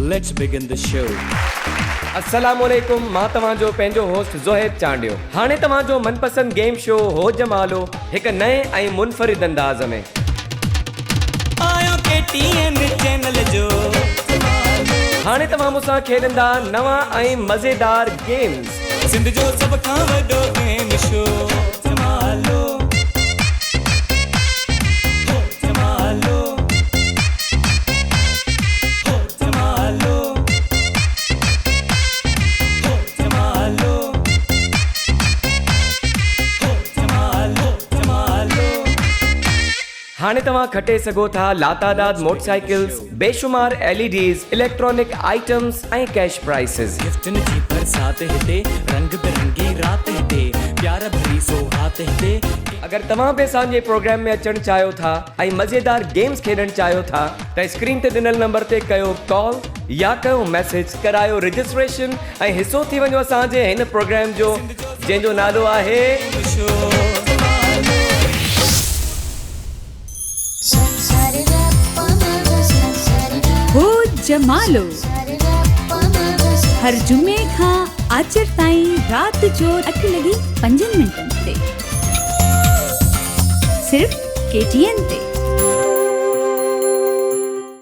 Let's begin the show. अस्सलामुअलैकुम, मां तव्हांजो पंहिंजो होस्ट ज़ोहेब चांडियो। हाणे तव्हांजो मनपसंद गेम शो हो जमालो हिकु नए ऐं मुनफरिद अंदाज़ में आयो KTN चैनल जो हाणे तव्हां मूंसां खेॾंदा नवां ऐं मज़ेदार गेम्स। सिंध जो सभ खां वॾो गेम शो जमालो हो जमालो हो जमालो हो जमालो हो जमालो जमालो। हाणे तव्हां खटे सघो था लातादाद मोटरसाइकिल्स, बेशुमार LEDs, इलेक्ट्रॉनिक आइटम्स ऐं कैश प्राइसेस। गिफ्टन जी बरसात हिते, रंग बिरंगी रात हिते, प्यार भरी सौगात हिते। अगरि तव्हां बि असांजे प्रोग्राम में अचणु चाहियो था ऐं मज़ेदार गेम्स खेॾणु चाहियो था त स्क्रीन ते ॾिनल नंबर ते कयो कॉल या कयो मैसेज, करायो रजिस्ट्रेशन ऐं हिसो थी वञो असांजे हिन प्रोग्राम जो जंहिंजो नालो आहे हो जमालो। हर जुमे खां आचर ताईं रात जो 8:05 ते सिर्फ KTN ते।